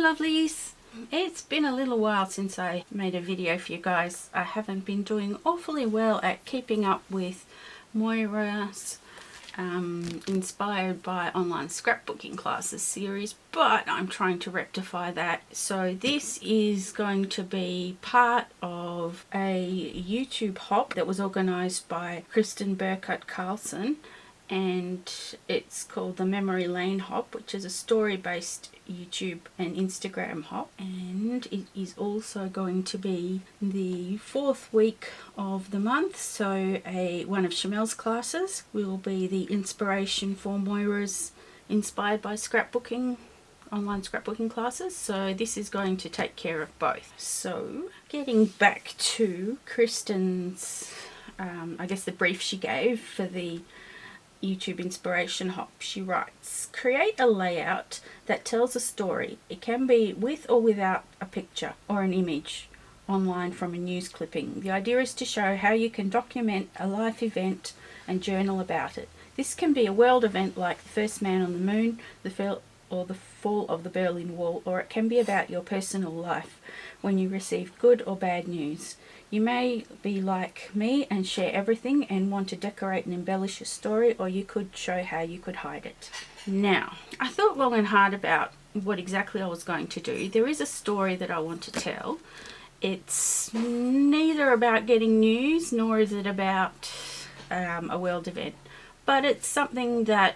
lovelies, it's been a little while since I made a video for you guys. I haven't been doing awfully well at keeping up with Moira's inspired by online scrapbooking classes series, but I'm trying to rectify that. So this is going to be part of a YouTube hop that was organised by Kristen Burkhardt Carlson, and it's called the Memory Lane Hop, which is a story-based YouTube and Instagram hop, and it is also going to be the 4th week of the month. So one of Shimelle's classes will be the inspiration for Moira's inspired by scrapbooking online scrapbooking classes, so this is going to take care of both. So getting back to Kristen's I guess the brief she gave for the YouTube inspiration hop, she writes, create a layout that tells a story. It can be with or without a picture or an image online from a news clipping. The idea is to show how you can document a life event and journal about it. This can be a world event like the first man on the moon, the fall of the Berlin Wall, or it can be about your personal life when you receive good or bad news. You may be like me and share everything and want to decorate and embellish your story, or you could show how you could hide it. Now, I thought long and hard about what exactly I was going to do. There is a story that I want to tell. It's neither about getting news nor is it about a world event, but it's something that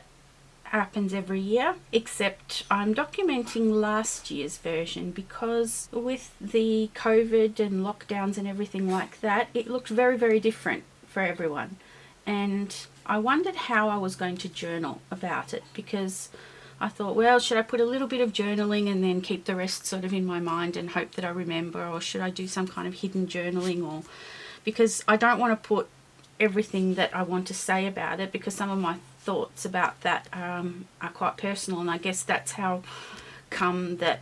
happens every year, except I'm documenting last year's version because with the COVID and lockdowns and everything like that, it looked very, very different for everyone, and I wondered how I was going to journal about it, because I thought, well, should I put a little bit of journaling and then keep the rest sort of in my mind and hope that I remember, or should I do some kind of hidden journaling, or because I don't want to put everything that I want to say about it, because some of my thoughts about that are quite personal, and I guess that's how come that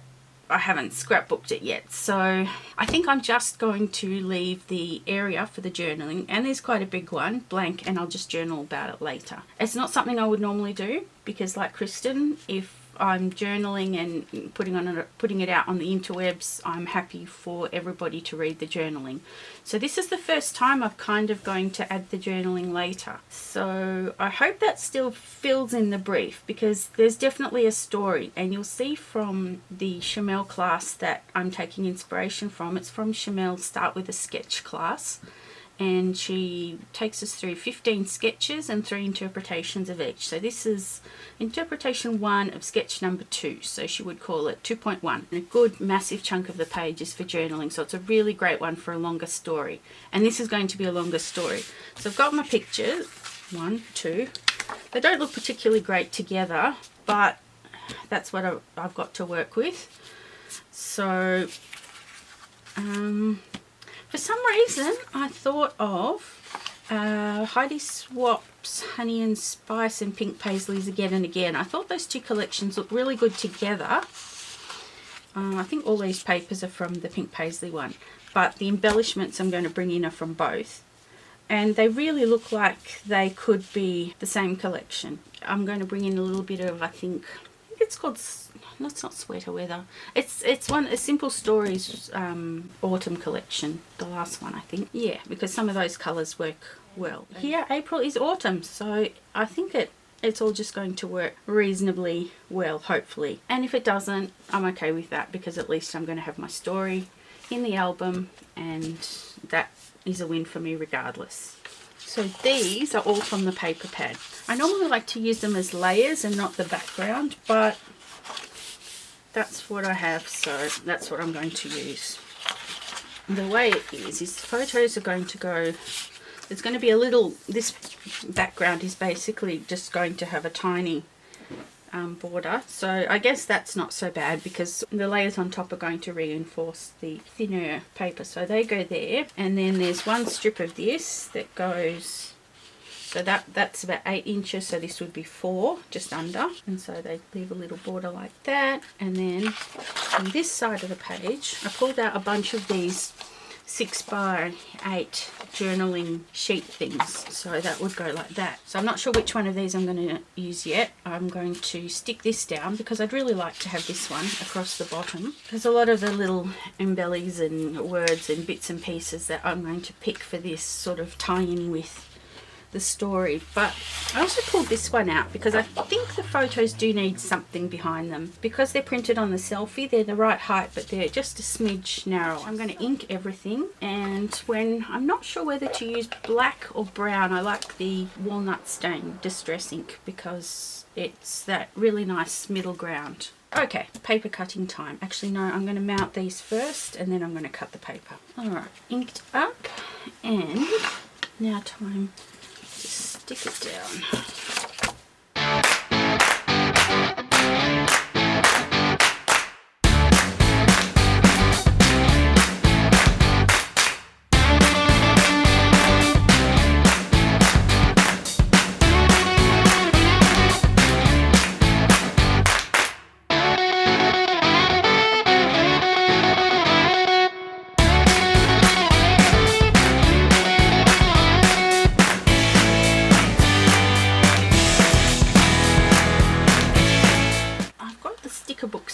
I haven't scrapbooked it yet. So I think I'm just going to leave the area for the journaling, and there's quite a big one, blank, and I'll just journal about it later. It's not something I would normally do, because like Kristen, if I'm journaling and putting it out on the interwebs, I'm happy for everybody to read the journaling. So this is the first time I'm kind of going to add the journaling later. So I hope that still fills in the brief, because there's definitely a story, and you'll see from the Shimelle class that I'm taking inspiration from. It's from Shimelle's Start With a Sketch class, and she takes us through 15 sketches and 3 interpretations of each. So this is interpretation 1 of sketch number 2, so she would call it 2.1, and a good massive chunk of the page is for journaling, so it's a really great one for a longer story, and this is going to be a longer story. So I've got my pictures, 1, 2, they don't look particularly great together, but that's what I've got to work with. So for some reason, I thought of Heidi Swap's Honey and Spice and Pink Paisleys Again and Again. I thought those two collections look really good together. I think all these papers are from the Pink Paisley one, but the embellishments I'm going to bring in are from both. And they really look like they could be the same collection. I'm going to bring in a little bit of, I think it's called, no, it's not Sweater Weather. It's a Simple Stories autumn collection, the last one, I think. Yeah, because some of those colours work well. Here, April is autumn, so I think it's all just going to work reasonably well, hopefully. And if it doesn't, I'm okay with that, because at least I'm going to have my story in the album, and that is a win for me regardless. So these are all from the paper pad. I normally like to use them as layers and not the background, but that's what I have, so that's what I'm going to use. The way it is the photos are going to go, it's going to be a little, this background is basically just going to have a tiny border, so I guess that's not so bad, because the layers on top are going to reinforce the thinner paper, so they go there. And then there's one strip of this that goes, so that's about 8 inches, so this would be 4, just under, and so they leave a little border like that. And then on this side of the page, I pulled out a bunch of these 6x8 journaling sheet things, so that would go like that. So I'm not sure which one of these I'm going to use yet. I'm going to stick this down because I'd really like to have this one across the bottom. There's a lot of the little embellies and words and bits and pieces that I'm going to pick for this sort of tie in with the story. But I also pulled this one out because I think the photos do need something behind them. Because they're printed on the selfie, they're the right height, but they're just a smidge narrow. I'm going to ink everything, and when I'm not sure whether to use black or brown, I like the walnut stain distress ink because it's that really nice middle ground. Okay, paper cutting time. Actually no, I'm going to mount these first and then I'm going to cut the paper. Alright, inked up, and now time to stick it down.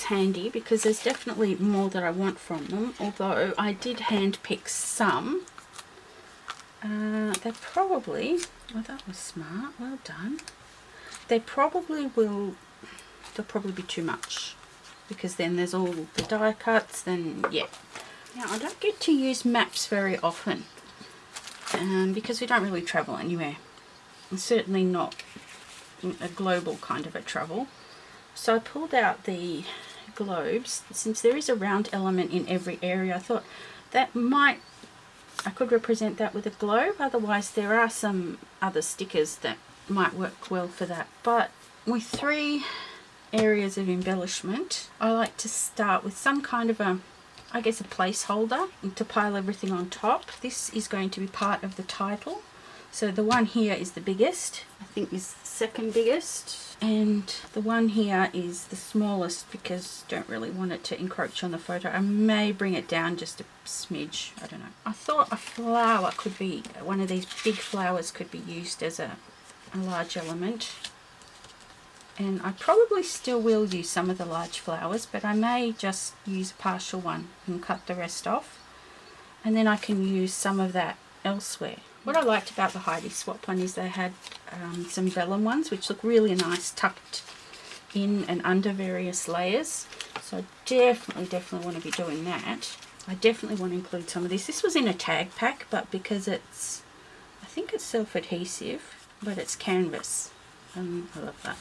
Handy because there's definitely more that I want from them, although I did hand pick some. They probably, well, that was smart, well done. They'll probably be too much because then there's all the die cuts, then yeah. Now I don't get to use maps very often because we don't really travel anywhere, and certainly not a global kind of a travel. So I pulled out the globes. Since there is a round element in every area, I thought that I could represent that with a globe. Otherwise there are some other stickers that might work well for that. But with 3 areas of embellishment, I like to start with some kind of a placeholder to pile everything on top. This is going to be part of the title. So the one here is the biggest, I think is the second biggest, and the one here is the smallest because I don't really want it to encroach on the photo. I may bring it down just a smidge, I don't know. I thought a flower could be, one of these big flowers could be used as a large element, and I probably still will use some of the large flowers, but I may just use a partial one and cut the rest off, and then I can use some of that elsewhere. What I liked about the Heidi Swap one is they had some vellum ones which look really nice tucked in and under various layers. So I definitely want to be doing that. I definitely want to include some of this. This was in a tag pack, but because it's, I think it's self-adhesive, but it's canvas. I love that.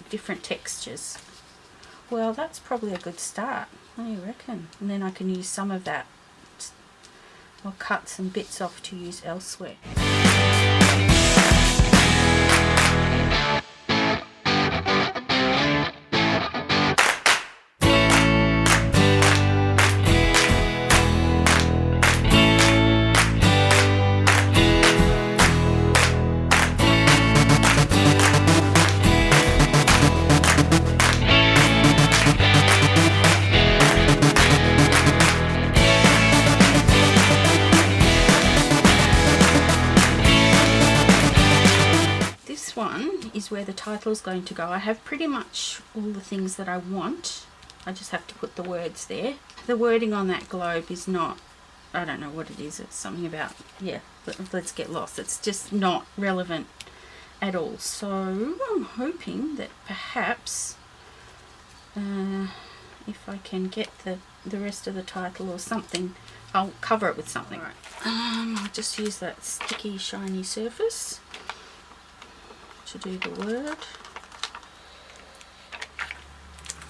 Different textures. Well, that's probably a good start. What do you reckon? And then I can use some of that. I'll cut some bits off to use elsewhere. Where the title is going to go. I have pretty much all the things that I want. I just have to put the words there. The wording on that globe is not, I don't know what it is. It's something about, yeah, let's get lost. It's just not relevant at all. So I'm hoping that perhaps if I can get the rest of the title or something, I'll cover it with something. All right. I'll just use that sticky shiny surface to do the word.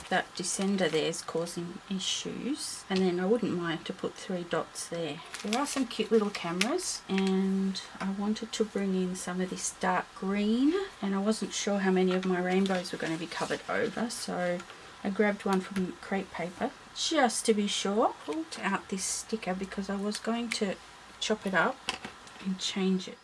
That descender there is causing issues, and then I wouldn't mind to put 3 dots there. There are some cute little cameras, and I wanted to bring in some of this dark green, and I wasn't sure how many of my rainbows were going to be covered over, so I grabbed one from crepe paper just to be sure. Pulled out this sticker because I was going to chop it up and change it.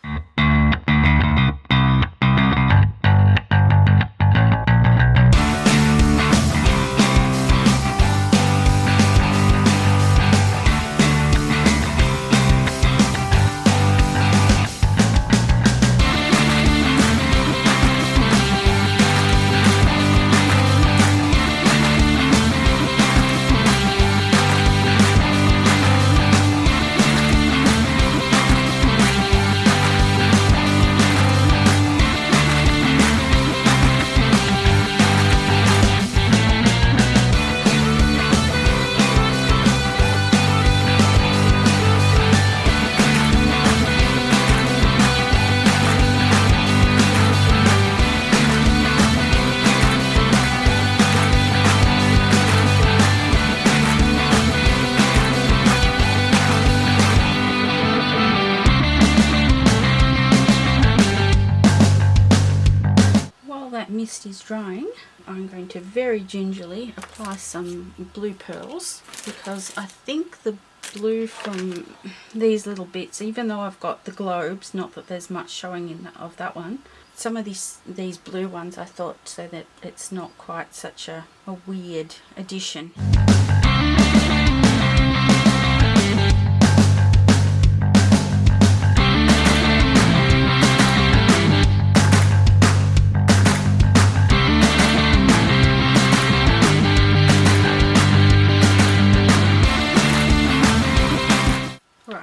that mist is drying, I'm going to very gingerly apply some blue pearls, because I think the blue from these little bits, even though I've got the globes, not that there's much showing in of that one, some of these blue ones I thought, so that it's not quite such a weird addition.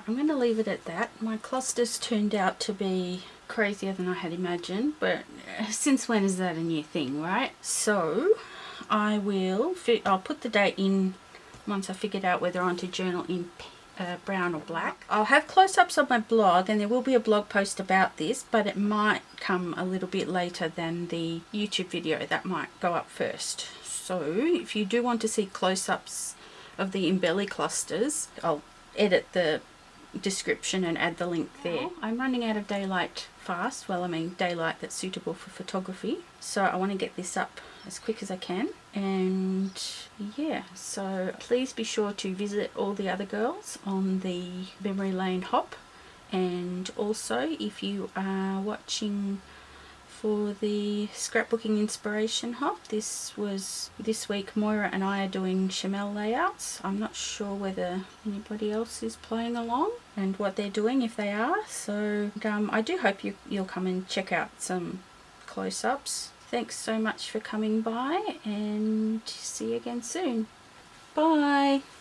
I'm going to leave it at that. My clusters turned out to be crazier than I had imagined, but since when is that a new thing, right? So I'll put the date in once I figured out whether I want to journal in brown or black. I'll have close-ups on my blog, and there will be a blog post about this, but it might come a little bit later than the YouTube video. That might go up first. So if you do want to see close-ups of the embelly clusters, I'll edit the description and add the link there. I'm running out of daylight fast. Well, I mean daylight that's suitable for photography. So I want to get this up as quick as I can. And yeah, so please be sure to visit all the other girls on the Memory Lane hop. And also, if you are watching for the scrapbooking inspiration hop, this week Moira and I are doing Shimelle layouts. I'm not sure whether anybody else is playing along and what they're doing, if they are. So I do hope you'll come and check out some close-ups. Thanks so much for coming by, and see you again soon. Bye.